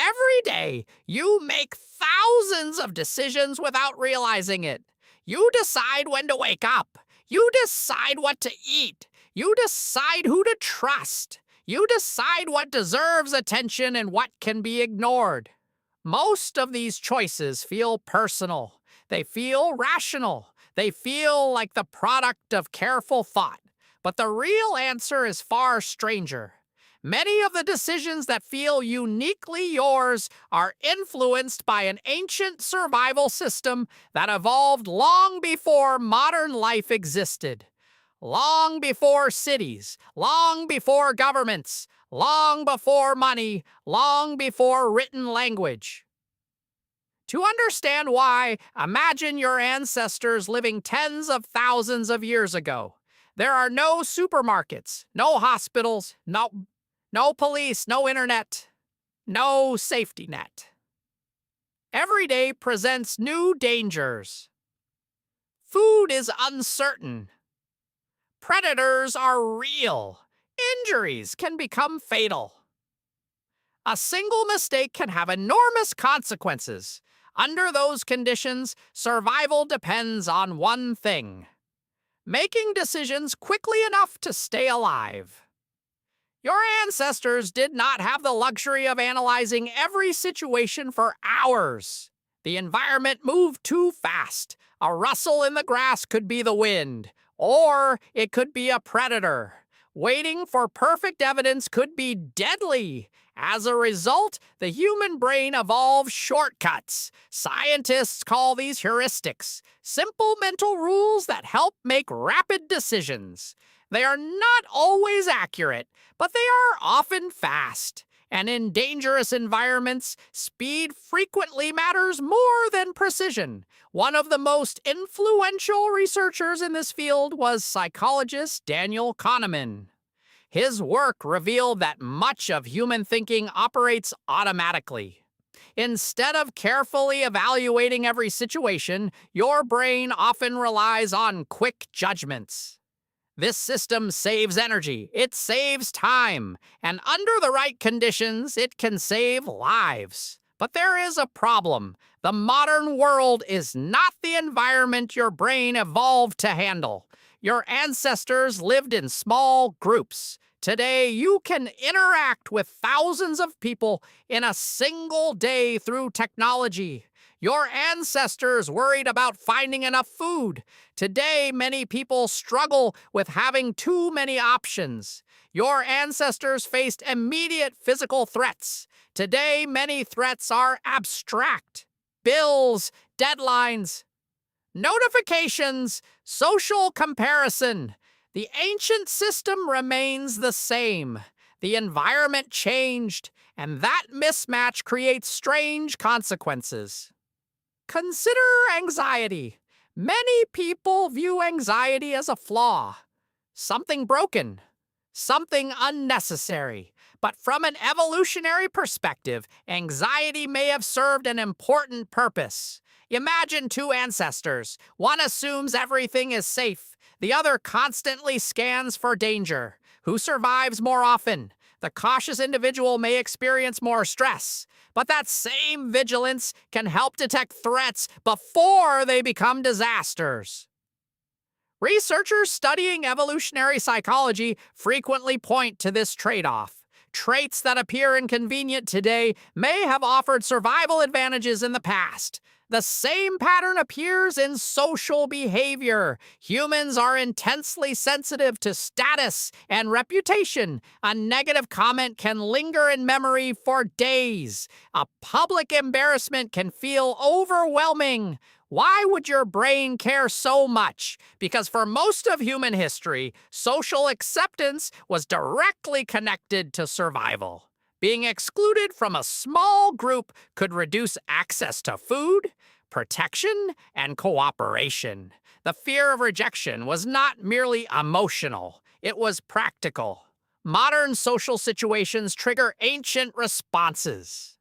Every day, you make thousands of decisions without realizing it. You decide when to wake up. You decide what to eat. You decide who to trust. You decide what deserves attention and what can be ignored. Most of these choices feel personal. They feel rational. They feel like the product of careful thought. But the real answer is far stranger. Many of the decisions that feel uniquely yours are influenced by an ancient survival system that evolved long before modern life existed. Long before cities, long before governments, long before money, long before written language. To understand why, imagine your ancestors living tens of thousands of years ago. There are no supermarkets, no hospitals, no police, no internet, no safety net. Every day presents new dangers. Food is uncertain. Predators are real. Injuries can become fatal. A single mistake can have enormous consequences. Under those conditions, survival depends on one thing: making decisions quickly enough to stay alive. Your ancestors did not have the luxury of analyzing every situation for hours. The environment moved too fast. A rustle in the grass could be the wind, or it could be a predator. Waiting for perfect evidence could be deadly. As a result, the human brain evolved shortcuts. Scientists call these heuristics, simple mental rules that help make rapid decisions. They are not always accurate, but they are often fast. And in dangerous environments, speed frequently matters more than precision. One of the most influential researchers in this field was psychologist Daniel Kahneman. His work revealed that much of human thinking operates automatically. Instead of carefully evaluating every situation, your brain often relies on quick judgments. This system saves energy, it saves time, and under the right conditions, it can save lives. But there is a problem. The modern world is not the environment your brain evolved to handle. Your ancestors lived in small groups. Today, you can interact with thousands of people in a single day through technology. Your ancestors worried about finding enough food. Today, many people struggle with having too many options. Your ancestors faced immediate physical threats. Today, many threats are abstract. Bills, deadlines, notifications, social comparison. The ancient system remains the same. The environment changed, and that mismatch creates strange consequences. Consider anxiety. Many people view anxiety as a flaw, something broken, something unnecessary. But from an evolutionary perspective, anxiety may have served an important purpose. Imagine two ancestors. One assumes everything is safe. The other constantly scans for danger. Who survives more often? The cautious individual may experience more stress, but that same vigilance can help detect threats before they become disasters. Researchers studying evolutionary psychology frequently point to this trade-off. Traits that appear inconvenient today may have offered survival advantages in the past. The same pattern appears in social behavior. Humans are intensely sensitive to status and reputation. A negative comment can linger in memory for days. A public embarrassment can feel overwhelming. Why would your brain care so much? Because for most of human history, social acceptance was directly connected to survival. Being excluded from a small group could reduce access to food, protection, and cooperation. The fear of rejection was not merely emotional, it was practical. Modern social situations trigger ancient responses.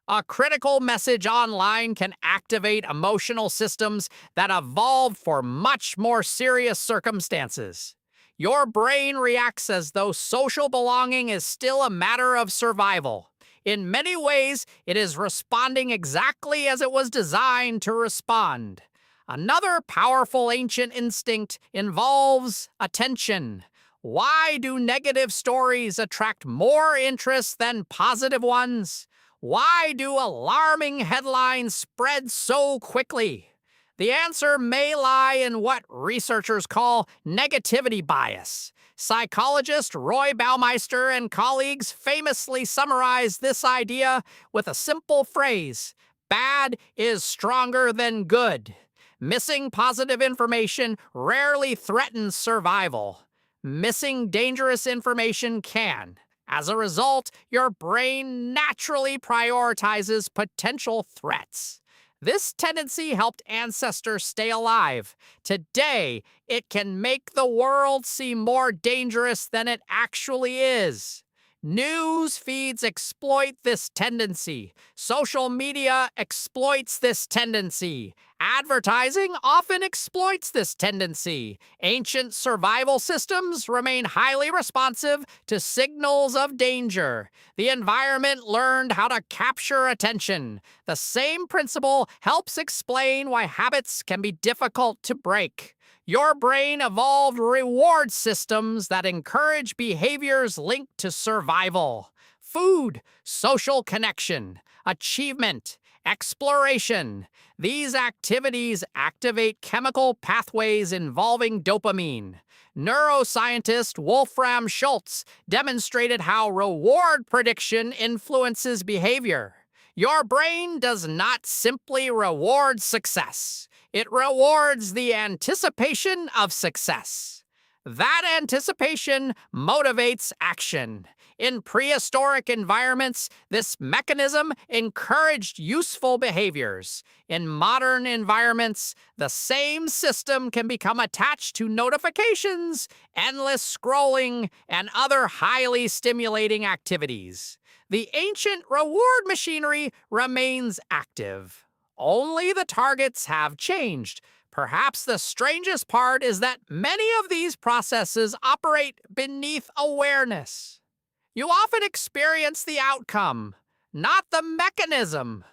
A critical message online can activate emotional systems that evolved for much more serious circumstances. Your brain reacts as though social belonging is still a matter of survival. In many ways, it is responding exactly as it was designed to respond. Another powerful ancient instinct involves attention. Why do negative stories attract more interest than positive ones? Why do alarming headlines spread so quickly? The answer may lie in what researchers call negativity bias. Psychologist Roy Baumeister and colleagues famously summarized this idea with a simple phrase: bad is stronger than good. Missing positive information rarely threatens survival. Missing dangerous information can. As a result, your brain naturally prioritizes potential threats. This tendency helped ancestors stay alive. Today, it can make the world seem more dangerous than it actually is. News feeds exploit this tendency. Social media exploits this tendency. Advertising often exploits this tendency. Ancient survival systems remain highly responsive to signals of danger. The environment learned how to capture attention. The same principle helps explain why habits can be difficult to break. Your brain evolved reward systems that encourage behaviors linked to survival. Food, social connection, achievement, exploration. These activities activate chemical pathways involving dopamine. Neuroscientist Wolfram Schultz demonstrated how reward prediction influences behavior. Your brain does not simply reward success. It rewards the anticipation of success. That anticipation motivates action. In prehistoric environments, this mechanism encouraged useful behaviors. In modern environments, the same system can become attached to notifications, endless scrolling, and other highly stimulating activities. The ancient reward machinery remains active. Only the targets have changed. Perhaps the strangest part is that many of these processes operate beneath awareness. You often experience the outcome, not the mechanism.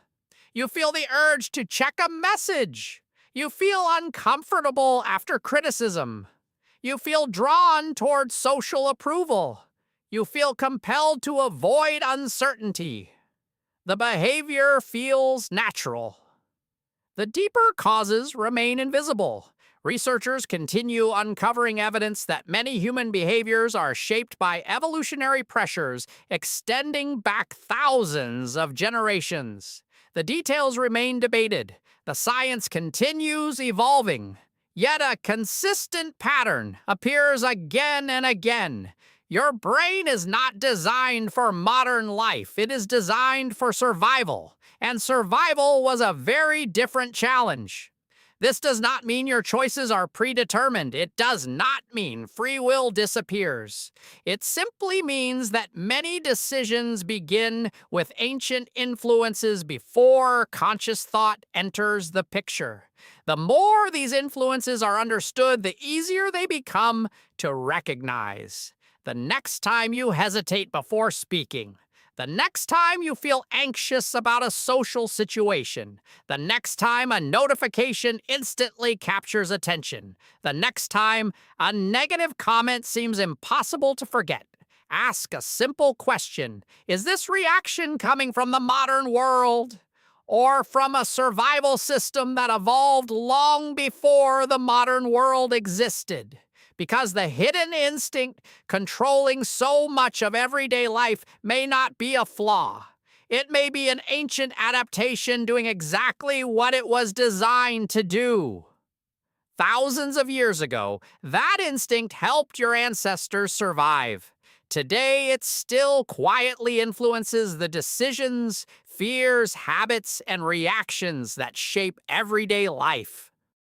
You feel the urge to check a message. You feel uncomfortable after criticism. You feel drawn toward social approval. You feel compelled to avoid uncertainty. The behavior feels natural. The deeper causes remain invisible. Researchers continue uncovering evidence that many human behaviors are shaped by evolutionary pressures extending back thousands of generations. The details remain debated. The science continues evolving. Yet a consistent pattern appears again and again. Your brain is not designed for modern life. It is designed for survival. And survival was a very different challenge. This does not mean your choices are predetermined. It does not mean free will disappears. It simply means that many decisions begin with ancient influences before conscious thought enters the picture. The more these influences are understood, the easier they become to recognize. The next time you hesitate before speaking, the next time you feel anxious about a social situation, the next time a notification instantly captures attention, the next time a negative comment seems impossible to forget, ask a simple question: is this reaction coming from the modern world or from a survival system that evolved long before the modern world existed? Because the hidden instinct controlling so much of everyday life may not be a flaw. It may be an ancient adaptation doing exactly what it was designed to do. Thousands of years ago, that instinct helped your ancestors survive. Today, it still quietly influences the decisions, fears, habits, and reactions that shape everyday life.